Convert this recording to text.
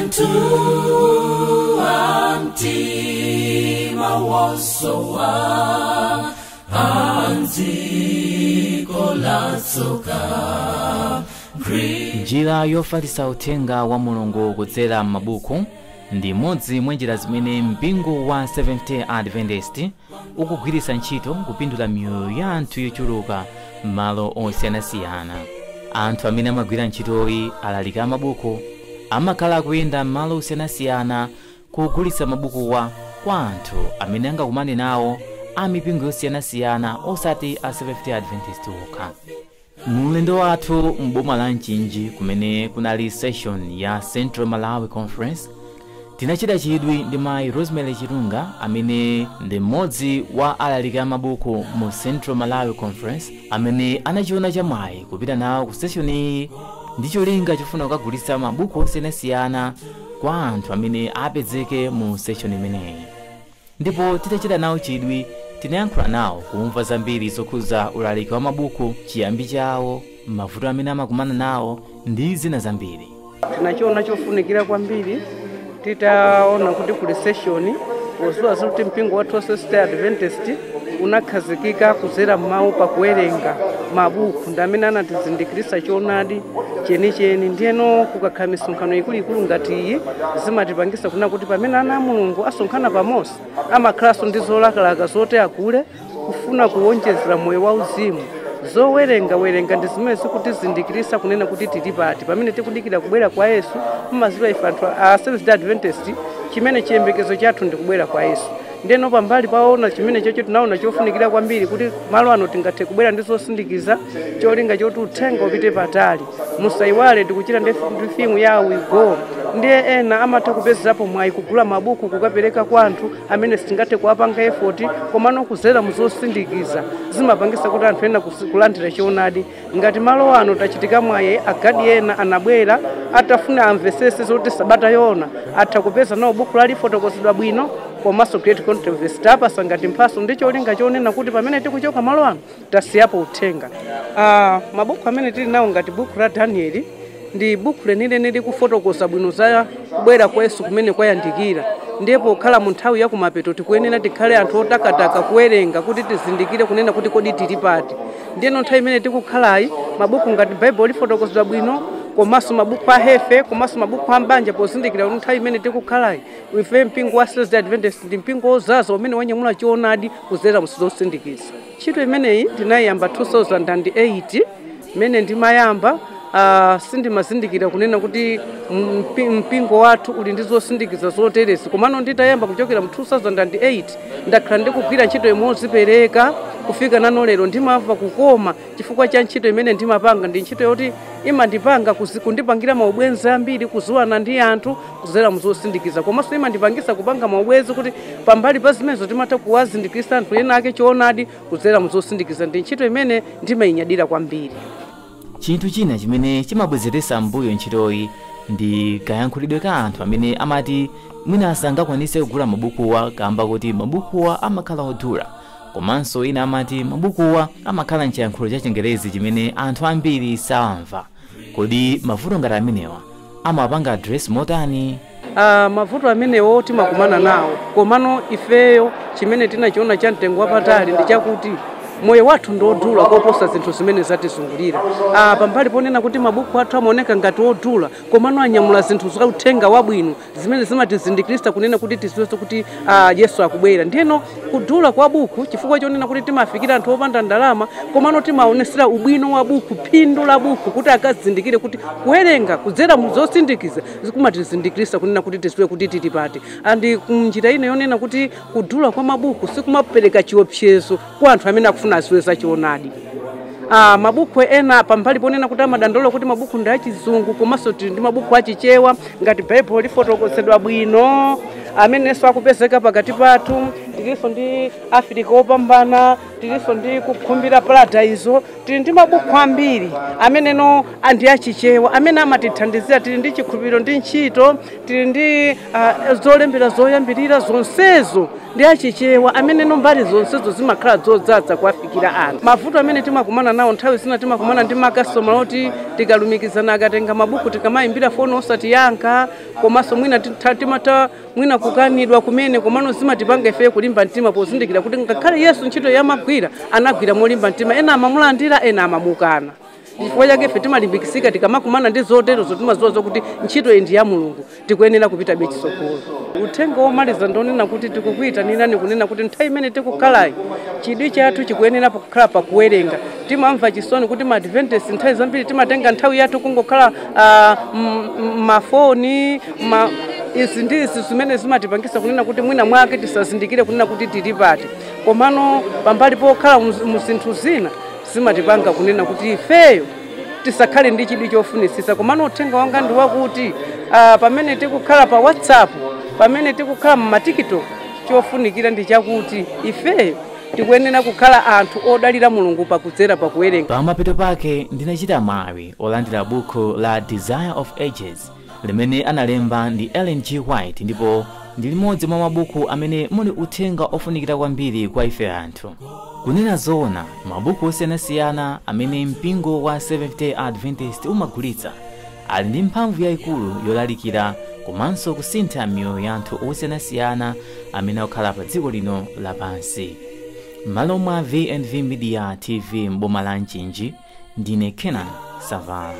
Antu antima wasowa anziko latsoka. Njira yofalitsa uthenga wa Mulungu kudzera m'mabuku ndi imodzi mwa njira zimene mpingo wa Seventh-day Adventist ukugwiritsa ntchito kupindula miyoyo ya anthu yochuluka m'malo osiyanasiyana. Anthu amene amagwira ntchitoyi alalika mabuku amakhala akuyenda m'malo osiyanasiyana kugulitsa mabukuwa kwa anthu amene angakumane nawo a mipingo yosiyanasiyana osati a Seventh-day Adventist okha. Mulendo wathu m'boma la Mchinji kumene kunali session ya Central Malawi Conference, tinachita chidwi ndi Mayi Rosemary Chirunga amene ndi mmodzi wa alaliki amabuku mu Central Malawi Conference amene anachiona chamwayi kupita nawo ku session iyi ndi cholinga chofuna kukagulitsa mabuku osiyanasiyana kwa anthu amene apezeke mu session imeneyi. Ndipo titachita nawo chidwi tinayankhula nawo kumva zambiri zokhuza ulaliki wa mabuku, chiyambi chawo, mavuto amene amakumana nawo ndi zina zambiri. Tinachiona chofunikira kwambiri titaona kuti kuli session pozuwa kuti mpingo wa Seventh-day Adventist unakhazikika kuzera m'mawu pakuwerenga mabuku ndi amene anatizindikirisa choonadi chenicheni. Ndiyeno kukakhala misonkhano ikuluikulu ngati iyi zimatipangisa kuna kuti pamene ana a Mulungu asonkhana pamodzi amakhalanso ndi zolakalaka zoti akule kufuna kuwonjezera moyo wa uzimu. Zowerenga ndi zimene zikutizindikirisa kunena kuti tili pati pamene tikudikira kubwera kwa Yesu. Mumaziwa ife anthu a Seventh-day Adventist chimene chiyembekezo chathu ndi kubwera kwa Yesu. Ndeno pambali paona chimene chocho tinaona chofunikira kwambiri kuti malo ano tingathe kubwera ndi zosindikiza cholinga choti uthenga upite patali. Musayiwale tikuchita ndi fimu ya We Go. Ndiye ena amatha kupezapo mwayi kugula mabuku kukapereka kwa anthu amene sitingathe kuwapanga effort komano kuzera muzosindikiza zimapangisa kuti anthu ena kulandira choonadi. Ngati malo ano tachitika mwayi agadi ena anabwera atafuna amvesese zoti sabata yona atha kupeza nawo buku lalifotokozedwa bwino komanso great controversy tapasa ngati mphaso ndi cholinga chonena kuti pamene tikuchoka malo ano tasiyapo uthenga. Mabuku amene tili nawo ngati buku la Danieli ndi buku lenileni kufotokoza bwino za kubwera kwa Yesu kumene kwayandikira. Ndipo khala mu nthawi ya kumapeto tikuyenera tikhale anthu otakataka kuwerenga kuti tizindikire kunena kuti kodi tili pati. Ndiyeno nthawi imene tikukhalayi mabuku ngati Bible lifotokozedwa bwino komanso mabuku a Hefe komanso mabuku a mbanja pozindikira kuti nthawi imene tikukhalayi ife mpingo wa Seventh-day Adventist ndi mpingo ozaza umene wanyamula choonadi kuzera muzosindikiza. Ntchito imeneyi tinayamba 2008 imene ndimayamba sindimazindikira kunena kuti mpingo wathu uli ndi zosindikiza zoterezi komano nditayamba kuchokera mu 2008 ndakhala ndikugwira ntchito imozipereka kufika nano lero ndimamva kukoma chifukwa cha ntchito imene ndimapanga. Ndi ntchito yoti imandipanga kundipangira maubwenzi ambiri kuzuwana ndi anthu kuzera muzosindikiza komanso imandipangisa kupanga maubwenzi kuti pambali pa zimenezo timatha kuwazindikirisa anthu ena ake choonadi kuzera muzosindikiza. Ndi ntchito imene ndimayinyadira kwambiri. Chinthu china chimene chimabwezeretsa mbuyo ntchitoyi ndi kayankhulidwe ka anthu amene amati mwina sangakwanise kugula mabukuwa kamba kuti mabukuwa amakhala odula, komanso ina amati mabukuwa amakhala mchiyankhulo cha Chingerezi chimene anthu ambiri samva. Kodi mavuto ngati amenewa amapanga address motani? Mavuto amenewo timakumana nawo komano ifeyo chimene tinachiona cha mtengo wapatali ndi chakuti moyo wathu ndodula koposa zinthu zimene zatizungulira. Pambali ponena kuti mabuku athu amaoneka ngati odula komano anyamula zinthu za uthenga wabwino zimene zimatizindikirisa kunena kuti tiziwese kuti Yesu akubwera. Ndiyeno kudula kwa buku chifukwa chonena kuti timafikira anthu opanda ndalama komano timaonesera ubwino wa buku, phindu la buku kuti akazindikire kuti kuwerenga kudzera muzosindikiza zikumatizindikirisa kunena kuti tiziwe kuti tili pati. Andi kunjira ine yonena kuti kudula kwa mabuku sikumapereka chiopsezo kwa anthu amene akufuna aziweza choonadi. Mabuku ena pambali ponena kuti amadandolo kuti mabuku ndi achizungu komanso tili ndi mabuku achichewa ngati Bible lifotokozedwa bwino amenenso akupezeka pakati pathu. Tiliso ndi Africa opambana, tiliso ndi kukhumbira paradise, tili ndi mabuku ambiri ameneno andi achichewa amene amatithandizira. Tili ndi chikhulupiriro ndi ntchito, tili ndi zolembera zoyambirira zonsezo ndi achichewa amene mbali zonsezo zimakhala dzodzaza kuwafikira anthu. Mavuto amene timakumana nawo nthawi zina timakumana ndi makasitoma oti tikalumikizana akatenga mabuku tikamayimbira foni osatiyankha, komanso mwina timata mwina kukanidwa kumene komano zimatipanga ife kulimba mtima pozindikira kuti ngakhale Yesu ntchito yamagwira anagwira molimba mtima, ena amamulandira ena amamukana. Chifukwa chake ife timalimbikisika tikamakumana ndi zotero timaziwa kuti ntchito iyi ndi ya Mulungu, tikuyenera kupita bechitsogolo. Uthenga womaliza ndonena kuti tikukuyitanirani kunena kuti nthawi imene tikukhalayi chidwi chathu chikuyenera kukhala pakuwerenga. Timamva chisoni kuti ma Adventist nthawi zambiri timatenga nthawi yathu kungokhala mafoni izi ndi izi zimene zimatipangisa kunena kuti mwina mwake tisazindikire kunena kuti tili pati, komano pambali pokhala mu zinthu zina zimatipanga kunena kuti ifeyo tisakhale ndi chidwi chofunisisa. Komano uthenga wanga ndi wakuti pamene tikukhala pa WhatsApp, pamene tikukhala mu TikTok, chofunikira ndi chakuti ifeyo tikuyenera kukhala anthu odalira Mulungu pakudzera pakuwerenga. Pamapeto pake ndinachita mwayi olandira buku la Desire of Ages limene analemba ndi Ellen G. White, ndipo ndi limodzi mwa mabuku amene muli uthenga ofunikira kwambiri kwa ife anthu. Kunena zoona, mabuku osiyanasiyana amene mpingo wa Seventh-day Adventist umagulitsa ali ndi mphamvu yayikulu yolalikira komanso kusintha miyoyo ya anthu osiyanasiyana amene akukhala pa dziko lino lapansi. M'malo mwa VNV Media TV m'boma la Nchinji, ndine Kenan Savala.